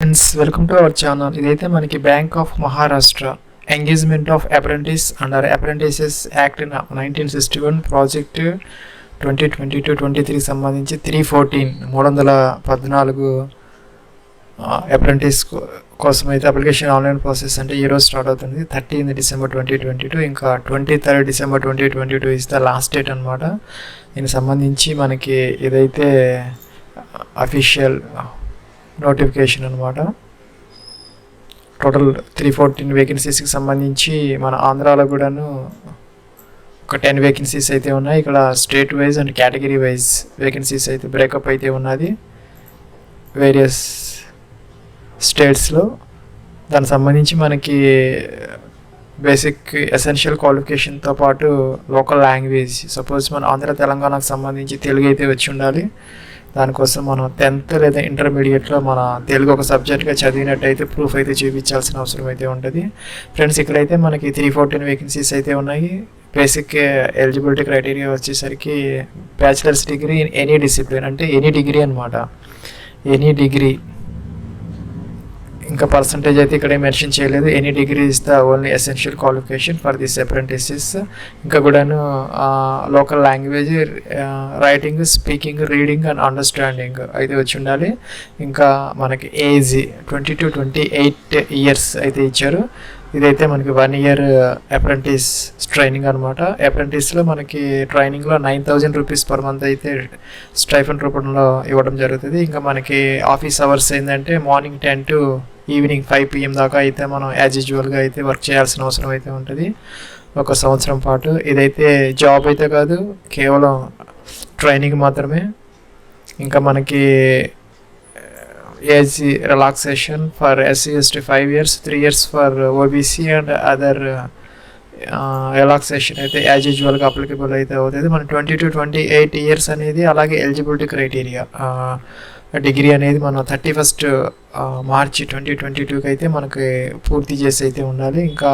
Friends, welcome to our channel. ఇదైతే మనకి bank of Maharashtra engagement of apprentice under apprentices act 1961 project 2022-23 సంబంధించి 314 apprentice కోసం అయితే అప్లికేషన్ ఆన్లైన్ ప్రాసెస్ అంటే ఈరోజు స్టార్ట్ అవుతుంది. 13 December 2022, ఇంకా 23 December 2022 is the last date అనమాట. దీనికి సంబంధించి మనకి ఇదైతే అఫీషియల్ నోటిఫికేషన్ అనమాట. టోటల్ 314 వేకెన్సీస్కి సంబంధించి మన ఆంధ్రాలో కూడాను ఒక 10 వేకెన్సీస్ అయితే ఉన్నాయి. ఇక్కడ state wise and category wise vacancies అయితే బ్రేకప్ అయితే ఉన్నది వేరియస్ స్టేట్స్లో. దానికి సంబంధించి మనకి బేసిక్ ఎసెన్షియల్ క్వాలిఫికేషన్తో పాటు లోకల్ లాంగ్వేజ్, సపోజ్ మన ఆంధ్ర తెలంగాణకు సంబంధించి తెలుగు అయితే వచ్చి ఉండాలి. దానికోసం మనం 10th లేదా ఇంటర్మీడియట్లో మన తెలుగు ఒక సబ్జెక్ట్గా చదివినట్టయితే ప్రూఫ్ అయితే చూపించాల్సిన అవసరం అయితే ఉంటుంది. ఫ్రెండ్స్, ఇక్కడైతే మనకి 314 వేకెన్సీస్ అయితే ఉన్నాయి. బేసిక్ ఎలిజిబిలిటీ క్రైటీరియా వచ్చేసరికి bachelors degree in any discipline, అంటే ఎనీ డిగ్రీ అనమాట, ఎనీ డిగ్రీ. ఇంకా పర్సంటేజ్ అయితే ఇక్కడ మెన్షన్ చేయలేదు. Any degree is the only essential qualification for this apprentices. ఇంకా కూడాను local language, writing, speaking, reading and understanding అయితే వచ్చి ఉండాలి. ఇంకా మనకి ఏజ్ 20 to 28 years అయితే ఇచ్చారు. ఇదైతే మనకి 1 year అప్రెంటిస్ ట్రైనింగ్ అనమాట. అప్రెంటిస్లో మనకి ట్రైనింగ్లో 9,000 rupees per month అయితే స్టైఫండ్ రూపంలో ఇవ్వడం జరుగుతుంది. ఇంకా మనకి ఆఫీస్ అవర్స్ ఏంటంటే మార్నింగ్ 10 to ఈవినింగ్ 5 PM దాకా అయితే మనం యాజ్ యూజువల్గా అయితే వర్క్ చేయాల్సిన అవసరం అయితే ఉంటుంది 1 సంవత్సరం పాటు. ఇదైతే జాబ్ అయితే కాదు, కేవలం ట్రైనింగ్ మాత్రమే. ఇంకా మనకి age relaxation for SC ST 5 years, 3 years for OBC and other relaxation అయితే యాజ్ యూజువల్గా అప్లికబుల్ అయితే అవుతుంది. మన 20 to 28 years అనేది. అలాగే ఎలిజిబిలిటీ క్రైటీరియా డిగ్రీ అనేది మనం 31st March 2022 అయితే మనకి పూర్తి చేసి అయితే ఉండాలి. ఇంకా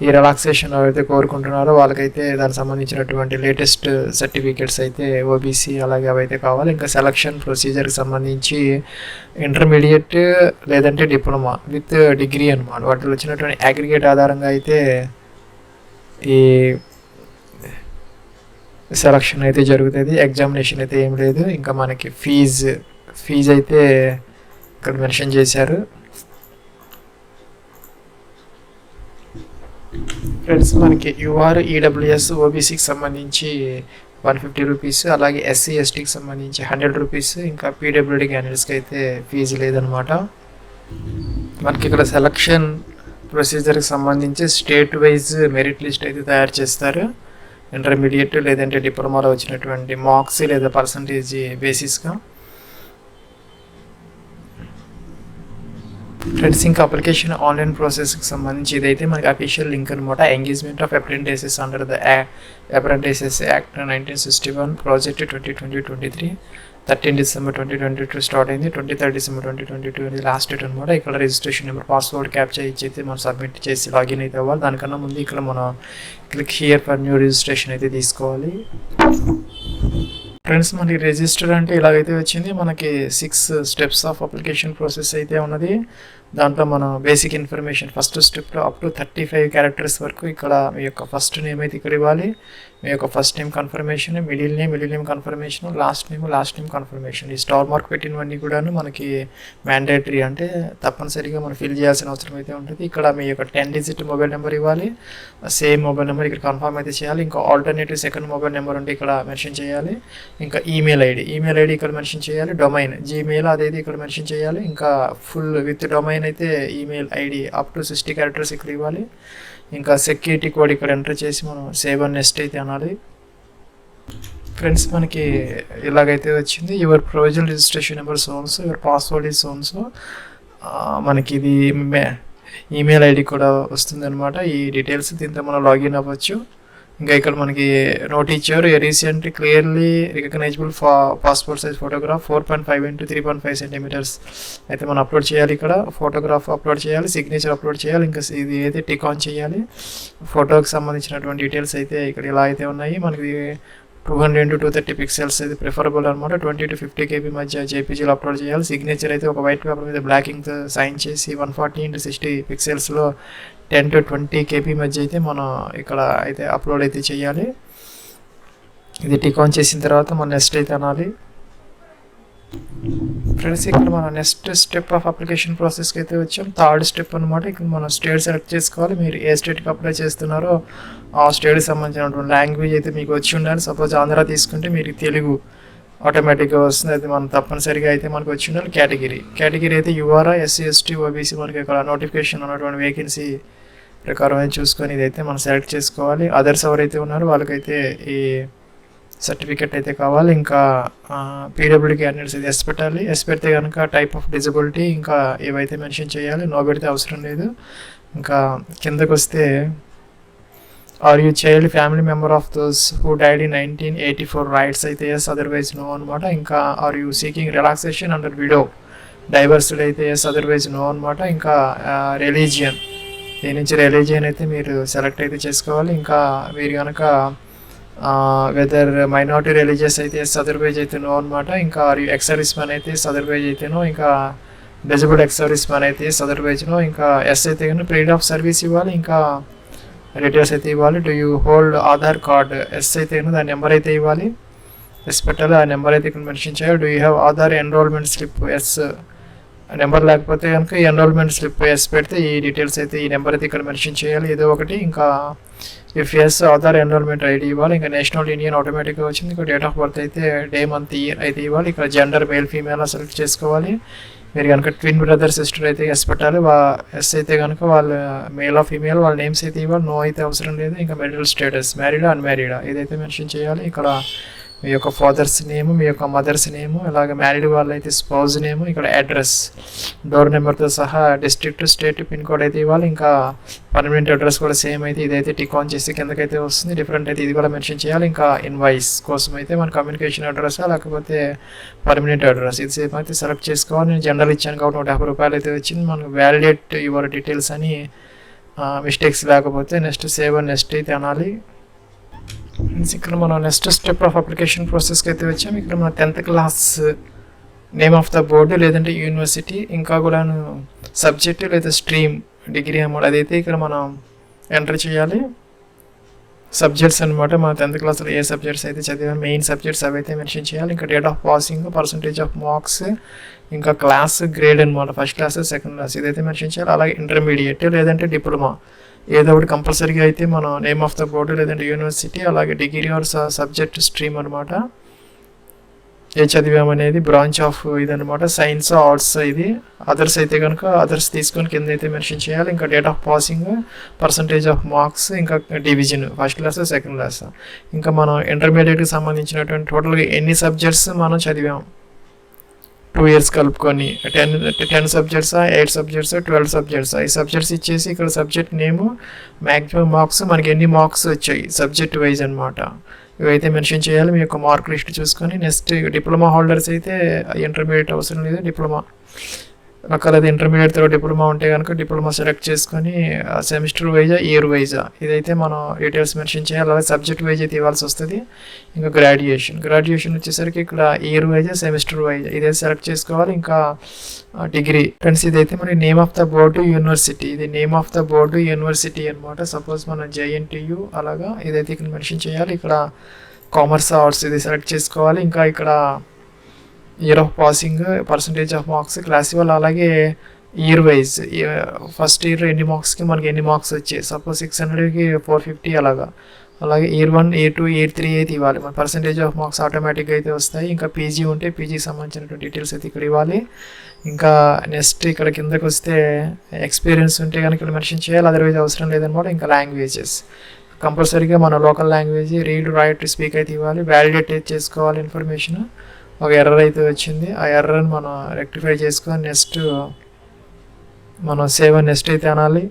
ఈ రిలాక్సేషన్ ఎవరైతే కోరుకుంటున్నారో వాళ్ళకైతే దానికి సంబంధించినటువంటి లేటెస్ట్ సర్టిఫికేట్స్ అయితే OBC అలాగే అవైతే కావాలి. ఇంకా సెలక్షన్ ప్రొసీజర్కి సంబంధించి ఇంటర్మీడియట్ లేదంటే డిప్లొమా విత్ డిగ్రీ అనమాట. వాటిలో వచ్చినటువంటి అగ్రిగేట్ ఆధారంగా అయితే ఈ సెలక్షన్ అయితే జరుగుతుంది. ఎగ్జామినేషన్ అయితే ఏం లేదు. ఇంకా మనకి ఫీజు అయితే ఇక్కడ మెన్షన్ చేశారు. ఫ్రెండ్స్, మనకి UR EWS OBCకి సంబంధించి 150 rupees, అలాగే SC STకి సంబంధించి 100 rupees, ఇంకా PWD క్యాండిడేట్స్కి అయితే ఫీజు లేదనమాట. మనకి ఇక్కడ సెలక్షన్ ప్రొసీజర్కి సంబంధించి స్టేట్ వైజ్ మెరిట్ లిస్ట్ అయితే తయారు చేస్తారు. ఇంటర్మీడియట్ లేదంటే డిప్లొమాలో వచ్చినటువంటి మార్క్స్ లేదా పర్సంటేజ్ బేసిస్గా. ఫ్రెండ్స్, ఇంకా అప్లికేషన్ ఆన్లైన్ ప్రాసెస్కి సంబంధించి ఇదైతే మనకి అఫీషియల్ లింక్ అనమాట. Engagement of apprentices under the apprentices act 1961 project 2020-23 13 December 2022 start అయింది. 23 December 2022 అనేది లాస్ట్ డేట్ అనమాట. ఇక్కడ రిజిస్ట్రేషన్ నెంబర్, పాస్వర్డ్ క్యాప్చర్ ఇచ్చి మనం సబ్మిట్ చేసి లాగిన్ అయితే అవ్వాలి. దానికన్నా ముందు ఇక్కడ మనం click here for new registration అయితే తీసుకోవాలి. ఫ్రెండ్స్, మనకి రిజిస్టర్ అంటే ఇలాగైతే వచ్చింది. మనకి 6 steps ఆఫ్ అప్లికేషన్ ప్రాసెస్ అయితే ఉన్నది. దాంట్లో మనం బేసిక్ ఇన్ఫర్మేషన్ ఫస్ట్ స్టెప్లో అప్ టు 35 characters వరకు ఇక్కడ మీ యొక్క ఫస్ట్ నేమ్ అయితే ఇక్కడ ఇవ్వాలి. మీ యొక్క first name confirmation, middle name confirmation, last name confirmation. ఈ స్టార్ మార్క్ పెట్టినవన్నీ కూడాను మనకి మ్యాండేటరీ, అంటే తప్పనిసరిగా మనం ఫిల్ చేయాల్సిన అవసరం అయితే ఉంటుంది. ఇక్కడ మీ యొక్క 10-digit మొబైల్ నెంబర్ ఇవ్వాలి. సేమ్ మొబైల్ నెంబర్ ఇక్కడ కన్ఫర్మ్ అయితే చేయాలి. ఇంకా ఆల్టర్నేటివ్ సెకండ్ మొబైల్ నెంబర్ ఉంటే ఇక్కడ మెన్షన్ చేయాలి. ఇంకా ఈమెయిల్ ఐడి ఇక్కడ మెన్షన్ చేయాలి. డొమైన్ Gmail అదైతే ఇక్కడ మెన్షన్ చేయాలి. ఇంకా ఫుల్ విత్ డొమైన్ అయితే email ID up to 60 characters ఇక్కడ ఇవ్వాలి. ఇంకా సెక్యూరిటీ కోడ్ ఇక్కడ ఎంటర్ చేసి మనం సేవ్ అండ్ నెక్స్ట్ అయితే అనాలి. ఫ్రెండ్స్, మనకి ఇలాగైతే వచ్చింది. Your provisional registration number so and so, your password is so and so. మనకి ఇది ఈమెయిల్ ఐడి కూడా వస్తుంది అనమాట. ఈ డీటెయిల్స్ దీంతో మనం లాగిన్ అవ్వచ్చు. ఇంకా ఇక్కడ మనకి నోట్ ఇచ్చారు. Recent clearly recognisable passport size photograph 4.5 into 3.5 centimeters అయితే మనం అప్లోడ్ చేయాలి. ఇక్కడ ఫోటోగ్రాఫ్ అప్లోడ్ చేయాలి, సిగ్నేచర్ అప్లోడ్ చేయాలి. ఇంకా ఇది అయితే టిక్ ఆన్ చేయాలి. ఫోటోకి సంబంధించినటువంటి డీటెయిల్స్ అయితే ఇక్కడ ఇలా అయితే ఉన్నాయి. మనకి 200 into 230 పిక్సెల్స్ అయితే ప్రిఫరబుల్ అనమాట. 20 to 50 KB మధ్య జేపీజీలో అప్లోడ్ చేయాలి. సిగ్నేచర్ అయితే ఒక వైట్ పేపర్ మీద బ్లాకింగ్తో సైన్ చేసి 140 into 60 పిక్సెల్స్లో 10 to 20 KB మధ్య అయితే మనం ఇక్కడ అయితే అప్లోడ్ అయితే చేయాలి. ఇది టిక్ ఆన్ చేసిన తర్వాత మనం నెక్స్ట్ అయితే అనాలి. ఫ్రెండ్స్ ఇక్కడ మన నెక్స్ట్ స్టెప్ ఆఫ్ అప్లికేషన్ ప్రాసెస్కి అయితే వచ్చాం. థర్డ్ స్టెప్ అనమాట. ఇక్కడ మనం స్టేట్ సెలెక్ట్ చేసుకోవాలి. మీరు ఏ స్టేట్కి అప్లై చేస్తున్నారో ఆ స్టేట్కి సంబంధించినటువంటి లాంగ్వేజ్ అయితే మీకు వచ్చి ఉండాలి. సపోజ్ ఆంధ్ర తీసుకుంటే మీరు తెలుగు ఆటోమేటిక్గా వస్తుంది. అది మనం తప్పనిసరిగా అయితే మనకు వచ్చి ఉండాలి. కేటగిరీ అయితే యూఆర్ఆ, ఎస్సీ, ఎస్టీ, ఓబీసీ మనకి ఇక్కడ నోటిఫికేషన్ ఉన్నటువంటి వేకెన్సీ ప్రకారం అయితే చూసుకొని ఇదైతే మనం సెలెక్ట్ చేసుకోవాలి. అదర్స్ ఎవరైతే ఉన్నారో వాళ్ళకైతే ఈ సర్టిఫికెట్ అయితే కావాలి. ఇంకా పీడబ్ల్యూడీ క్యాండిడేట్స్ అయితే ఎస్ పెట్టాలి. ఎస్ పెడితే కనుక టైప్ ఆఫ్ డిజబిలిటీ ఇంకా ఏవైతే మెన్షన్ చేయాలి. నో పెడితే అవసరం లేదు. ఇంకా కిందకు వస్తే are you child family member of those who died in 1984 riots అయితే ఎస్, అదర్వైజ్ నో అనమాట. ఇంకా are you seeking relaxation under widow divorced అయితే ఎస్, అదర్వైజ్ నో అనమాట. ఇంకా రిలీజియన్, దీని నుంచి రిలీజియన్ అయితే మీరు సెలెక్ట్ అయితే చేసుకోవాలి. ఇంకా మీరు కనుక వెదర్ మైనారిటీ రిలీజియస్ అయితే ఎస్, అదర్వైజ్ అయితే నో అనమాట. ఇంకా are you ex service man అయితే ఎస్, అదర్వైజ్ అయితే నో. ఇంకా డిజబుల్డ్ ఎక్స్ సర్వీస్ మ్యాన్ అయితే ఎస్, అదర్వైజ్ నో. ఇంకా ఎస్ అయితే కానీ పీరియడ్ ఆఫ్ సర్వీస్ ఇవ్వాలి. ఇంకా డీటెయిల్స్ అయితే ఇవ్వాలి. Do you hold Aadhaar card, yes అయితే కానీ దాని నెంబర్ అయితే ఇవ్వాలి. ఎస్ పెట్టాలి. ఆ నెంబర్ అయితే ఇక్కడ మెన్షన్ చేయాలి. Do you have Aadhaar enrolment slip, yes. Number లేకపోతే కనుక ఈ ఎన్రోల్మెంట్ స్లిప్ ఎస్ పెడితే ఈ డీటెయిల్స్ అయితే ఈ నెంబర్ అయితే ఇక్కడ మెన్షన్ చేయాలి ఏదో ఒకటి. ఇంకా if yes Aadhaar enrolment ID ఇవ్వాలి. ఇంకా నేషనల్ ఇండియన్ ఆటోమేటిక్గా వచ్చింది. ఇంకా డేట్ ఆఫ్ బర్త్ అయితే డే, మంత్, ఇయర్ అయితే ఇవ్వాలి. ఇక్కడ జెండర్ మేల్ ఫీమేల్ సెలెక్ట్ చేసుకోవాలి. మీరు కనుక ట్విన్ బ్రదర్ సిస్టర్ అయితే ఎస్ పెట్టాలి. ఎస్ అయితే కనుక వాళ్ళ మేల్ ఆఫ్ ఫీమేల్ వాళ్ళ నేమ్స్ అయితే ఇవ్వాలి. నో అయితే అవసరం లేదు. ఇంకా మెరిటల్ స్టేటస్ మ్యారీడా అన్మ్యారీడా ఇదైతే మెన్షన్ చేయాలి. ఇక్కడ మీ యొక్క ఫాదర్స్ నేము, మీ యొక్క మదర్స్ నేము, అలాగే మ్యారీడ్ వాళ్ళు అయితే స్పౌజ్ నేము, ఇక్కడ అడ్రస్ డోర్ నెంబర్తో సహా డిస్ట్రిక్ట్, స్టేట్, పిన్ కోడ్ అయితే ఇవ్వాలి. ఇంకా పర్మనెంట్ అడ్రస్ కూడా సేమ్ అయితే ఇదైతే టిక్ ఆన్ చేసి కిందకైతే వస్తుంది. డిఫరెంట్ అయితే ఇది కూడా మెన్షన్ చేయాలి. ఇంకా ఇన్వాయిస్ కోసం అయితే మన కమ్యూనికేషన్ అడ్రస్ లేకపోతే పర్మనెంట్ అడ్రస్ ఇది సేమ్ అయితే సెలెక్ట్ చేసుకోవాలి. నేను జనరల్ ఇచ్చాను కాబట్టి 150 రూపాయలు అయితే వచ్చింది. మనకు వ్యాలిడేట్ యువర్ డీటెయిల్స్ అని మిస్టేక్స్ లేకపోతే నెక్స్ట్ సేవ్ అండ్ నెక్స్ట్ అయితే అనాలి. ఇక్కడ మనం నెక్స్ట్ స్టెప్ ఆఫ్ అప్లికేషన్ ప్రాసెస్కి అయితే వచ్చాము. ఇక్కడ మన 10th class name of the board లేదంటే యూనివర్సిటీ ఇంకా కూడా సబ్జెక్ట్ లేదా స్ట్రీమ్ డిగ్రీ అమౌంట్ అదైతే ఇక్కడ మనం ఎంటర్ చేయాలి. సబ్జెక్ట్స్ అనమాట. మన 10th క్లాస్లో ఏ సబ్జెక్ట్స్ అయితే చదివాము మెయిన్ సబ్జెక్ట్స్ అవి అయితే మెన్షన్ చేయాలి. ఇంకా date of passing, percentage of marks, ఇంకా క్లాస్ గ్రేడ్ అనమాట. ఫస్ట్ క్లాస్, సెకండ్ క్లాస్ ఇదైతే మెన్షన్ చేయాలి. అలాగే ఇంటర్మీడియట్ లేదంటే డిప్లొమా ఏదో ఒకటి కంపల్సరీగా అయితే మనం నేమ్ ఆఫ్ ద బోర్డు లేదంటే యూనివర్సిటీ అలాగే డిగ్రీ ఆర్ సబ్జెక్ట్ స్ట్రీమ్ అనమాట. ఏ చదివామనేది బ్రాంచ్ ఆఫ్ ఇదనమాట. సైన్స్, ఆర్ట్స్ ఇది. అదర్స్ అయితే కనుక అదర్స్ తీసుకొని కింద అయితే మెన్షన్ చేయాలి. ఇంకా date of passing, percentage of marks, ఇంకా division first class, second class. ఇంకా మనం ఇంటర్మీడియట్కి సంబంధించినటువంటి టోటల్గా ఎన్ని సబ్జెక్ట్స్ మనం చదివాం 2 years కలుపుకొని 10 సబ్జెక్ట్స్, 8 సబ్జెక్ట్స్, 12 సబ్జెక్ట్స్. ఈ సబ్జెక్ట్స్ ఇచ్చేసి ఇక్కడ సబ్జెక్ట్ నేము, మ్యాక్సిమం మార్క్స్, మనకి ఎన్ని మార్క్స్ వచ్చాయి సబ్జెక్ట్ వైజ్ అనమాట. ఇవైతే మెన్షన్ చేయాలి. మీ యొక్క మార్క్ లిస్ట్ చూసుకొని నెక్స్ట్ డిప్లొమా హోల్డర్స్ అయితే ఇంటర్మీడియట్ అవసరం లేదు. డిప్లొమా ఒకవేళ ఇంటర్మీడియట్ తర్వాత డిప్లొమా ఉంటే కనుక డిప్లొమా సెలెక్ట్ చేసుకొని సెమిస్టర్ వైజా, ఇయర్ వైజా ఇదైతే మనం డీటెయిల్స్ మెన్షన్ చేయాలి. అలాగే సబ్జెక్ట్ వైజ్ అయితే ఇవ్వాల్సి వస్తుంది. ఇంకా గ్రాడ్యుయేషన్ వచ్చేసరికి ఇక్కడ ఇయర్ వైజా, సెమిస్టర్ వైజా ఇదైతే సెలెక్ట్ చేసుకోవాలి. ఇంకా డిగ్రీ ఫ్రెండ్స్ ఇదైతే మనకి name of the board university, ఇది name of the board university అనమాట. సపోజ్ మనం JNTU అలాగా ఇదైతే ఇక్కడ మెన్షన్ చేయాలి. ఇక్కడ కామర్స్, ఆర్ట్స్ ఇది సెలెక్ట్ చేసుకోవాలి. ఇంకా ఇక్కడ year of passing, percentage of marks, class ఇవ్వాలి. అలాగే ఇయర్ వైజ్ ఫస్ట్ ఇయర్ ఎన్ని మార్క్స్కి మనకి ఎన్ని మార్క్స్ వచ్చాయి. సపోజ్ 600కి 450 అలాగా. అలాగే ఇయర్ 1, ఇయర్ 2, ఇయర్ 3 అయితే ఇవ్వాలి. మన పర్సంటేజ్ ఆఫ్ మార్క్స్ ఆటోమేటిక్గా అయితే వస్తాయి. ఇంకా పీజీ ఉంటే పీజీకి సంబంధించినటువంటి డీటెయిల్స్ అయితే ఇక్కడ ఇవ్వాలి. ఇంకా నెక్స్ట్ ఇక్కడ కిందకు వస్తే ఎక్స్పీరియన్స్ ఉంటే కనుక ఇక్కడ మెన్షన్ చేయాలి. అదర్వైజ్ అవసరం లేదనమాట. ఇంకా లాంగ్వేజెస్ కంపల్సరీగా మన local language read, right, speak అయితే ఇవ్వాలి. వ్యాలిడేట్ అయితే చేసుకోవాలి ఇన్ఫర్మేషన్. ఒక ఎర్రర్ అయితే వచ్చింది. ఆ ఎర్రర్ని మనం రెక్టిఫై చేసుకొని నెక్స్ట్ మనం సేవ్ అండ్ నెక్స్ట్ అయితే అనాలి.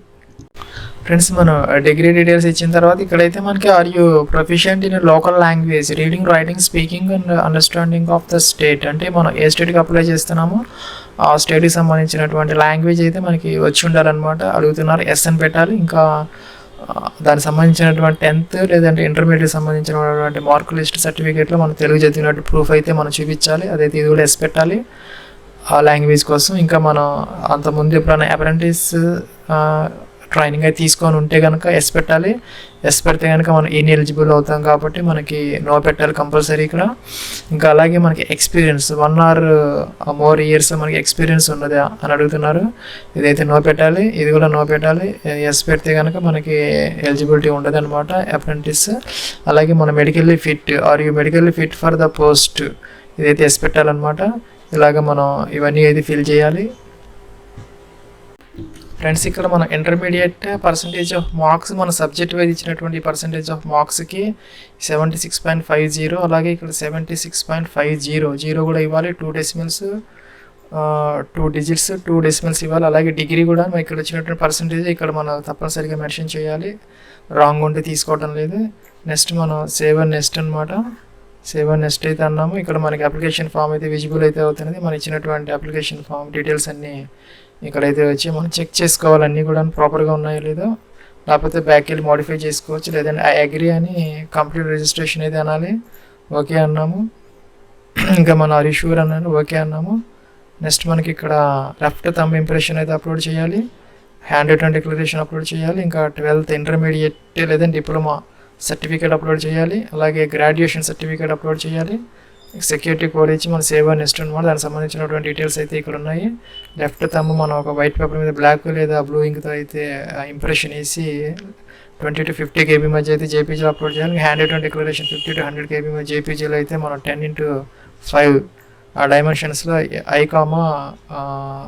ఫ్రెండ్స్ మనం డిగ్రీ డీటెయిల్స్ ఇచ్చిన తర్వాత ఇక్కడైతే మనకి are you proficient in local language, reading, writing, speaking and understanding of the state. అంటే మనం ఏ స్టేట్కి అప్లై చేస్తున్నామో ఆ స్టేట్కి సంబంధించినటువంటి లాంగ్వేజ్ అయితే మనకి వచ్చి ఉండాలన్నమాట. అడుగుతున్నారు ఎస్ అని పెట్టాలి. ఇంకా దానికి సంబంధించినటువంటి 10th లేదంటే ఇంటర్మీడియట్ సంబంధించినటువంటి మార్క్ లిస్ట్ సర్టిఫికేట్లో మనం తెలుగు చదివినట్టు ప్రూఫ్ అయితే మనం చూపించాలి. అదైతే ఇది కూడా ఎస్ పెట్టాలి ఆ లాంగ్వేజ్ కోసం. ఇంకా మనం అంతకుముందు ఎప్పుడైనా అప్రెంటిస్ ట్రైనింగ్ అయితే తీసుకొని ఉంటే కనుక ఎస్ పెట్టాలి. ఎస్ పెడితే కనుక మనం ఇన్ఎలిజిబుల్ అవుతాం కాబట్టి మనకి నో పెట్టాలి కంపల్సరీ ఇక్కడ. ఇంకా అలాగే మనకి ఎక్స్పీరియన్స్ 1 or more ఇయర్స్ మనకి ఎక్స్పీరియన్స్ ఉన్నదా అని అడుగుతున్నారు. ఇదైతే నో పెట్టాలి, ఇది కూడా నో పెట్టాలి. ఎస్ పెడితే కనుక మనకి ఎలిజిబిలిటీ ఉండదు అనమాట అప్రెంటిస్. అలాగే మన medically fit are you medically fit for the post, ఇదైతే ఎస్ పెట్టాలన్నమాట. ఇలాగ మనం ఇవన్నీ అయితే ఫిల్ చేయాలి. ఫ్రెండ్స్ ఇక్కడ మన ఇంటర్మీడియట్ పర్సంటేజ్ ఆఫ్ మార్క్స్ మన సబ్జెక్ట్ వైజ్ ఇచ్చినటువంటి పర్సంటేజ్ ఆఫ్ మార్క్స్కి 76.50, అలాగే ఇక్కడ 76.50 జీరో కూడా ఇవ్వాలి. 2 డెసిమల్స్ 2 digits 2 డెసిమల్స్ ఇవ్వాలి. అలాగే డిగ్రీ కూడా మనకి ఇక్కడ వచ్చినటువంటి పర్సంటేజ్ ఇక్కడ మనం తప్పనిసరిగా మెన్షన్ చేయాలి, రాంగ్ ఉంటే తీసుకోవడం లేదు. నెక్స్ట్ మనం సేవ్ అండ్ నెక్స్ట్ అనమాట. సేవ్ అండ్ నెక్స్ట్ అయితే అన్నాము. ఇక్కడ మనకి అప్లికేషన్ ఫామ్ అయితే విజిబుల్ అయితే అవుతుంది. మనం ఇచ్చినటువంటి అప్లికేషన్ ఫామ్ డీటెయిల్స్ అన్నీ ఇక్కడైతే వచ్చి మనం చెక్ చేసుకోవాలి అన్నీ కూడా ప్రాపర్గా ఉన్నాయో లేదో. లేకపోతే బ్యాక్ వెళ్ళి మోడిఫై చేసుకోవచ్చు, లేదంటే ఐ అగ్రీ అని కంప్లీట్ రిజిస్ట్రేషన్ అయితే అనాలి. ఓకే అన్నాము. ఇంకా మన ఆర్ యు ష్యూర్ అన్నాను, ఓకే అన్నాము. నెక్స్ట్ మనకి ఇక్కడ లెఫ్ట్ థంబ్ ఇంప్రెషన్ అయితే అప్లోడ్ చేయాలి, హ్యాండ్ రిటర్న్ డిక్లరేషన్ అప్లోడ్ చేయాలి. ఇంకా 12th ఇంటర్మీడియట్ లేదా డిప్లొమా సర్టిఫికేట్ అప్లోడ్ చేయాలి. అలాగే గ్రాడ్యుయేషన్ సర్టిఫికేట్ అప్లోడ్ చేయాలి. సెక్యూరిటీ కోడ్ ఇచ్చి మన సేవ్ అండ్ నెక్స్ట్ అనమాట. దానికి సంబంధించినటువంటి డీటెయిల్స్ అయితే ఇక్కడ ఉన్నాయి. లెఫ్ట్ థంబ్ మనం ఒక వైట్ పేపర్ మీద బ్లాక్ లేదా బ్లూ ఇంక్తో అయితే ఇంప్రెషన్ వేసి 20 to 50 KB మధ్య అయితే జేపీజీలో అప్లోడ్ చేయాలి. Hand written declaration 50 to 100 KB మధ్య జేపీజీలో అయితే మనం 10x5 ఆ డైమెన్షన్స్లో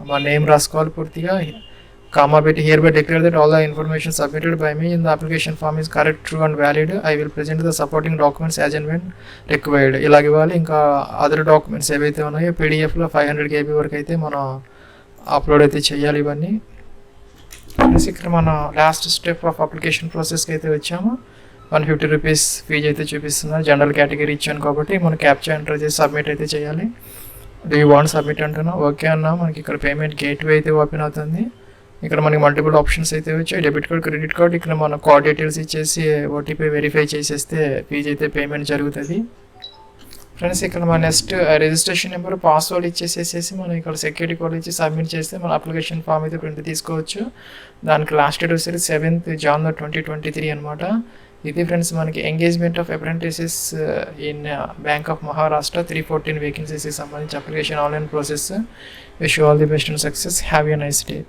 మన నేమ్ రాసుకోవాలి పూర్తిగా. Comma bit hereby declare that all the information submitted by me in the application form is correct, true and valid. I will present the supporting documents as and when required. ఇలాగ ఇవ్వాలి. ఇంకా other documents ఏవైతే ఉన్నాయో పీడిఎఫ్లో 500 KB వరకు అయితే మనం upload అయితే చేయాలి ఇవన్నీ. ఇక్కడ మనం లాస్ట్ స్టెప్ ఆఫ్ అప్లికేషన్ ప్రాసెస్కి అయితే వచ్చాము. 150 రూపీస్ ఫీజు అయితే చూపిస్తున్నారు. జనరల్ కేటగిరీ ఇచ్చాను కాబట్టి మనం క్యాప్చా ఎంటర్ చేసి సబ్మిట్ అయితే చేయాలి. డూ యూ వాంట్ సబ్మిట్ అంటున్నా, ఓకే అన్నా. మనకి ఇక్కడ పేమెంట్ గేట్వే అయితే ఓపెన్ అవుతుంది. ఇక్కడ మనకి మల్టిపుల్ ఆప్షన్స్ అయితే వచ్చాయి, డెబిట్ కార్డ్, క్రెడిట్ కార్డ్. ఇక్కడ మన కార్డ్ డీటెయిల్స్ ఇచ్చేసి ఓటీపీ వెరిఫై చేసేస్తే ఫీజు అయితే పేమెంట్ జరుగుతుంది. ఫ్రెండ్స్ ఇక్కడ మన నెక్స్ట్ రిజిస్ట్రేషన్ నెంబర్, పాస్వర్డ్ ఇచ్చేసేసి మనం ఇక్కడ సెక్యూరిటీ కోడ్ ఇచ్చి సబ్మిట్ చేస్తే మన అప్లికేషన్ ఫామ్ అయితే ప్రింట్ తీసుకోవచ్చు. దానికి లాస్ట్ డేట్ వచ్చేసి 7th June 2023 అనమాట. ఇది ఫ్రెండ్స్ మనకి engagement of apprentices in bank of Maharashtra 314 వేకెన్సీస్కి సంబంధించి application online process. Wish you all the best and success. Have a nice day.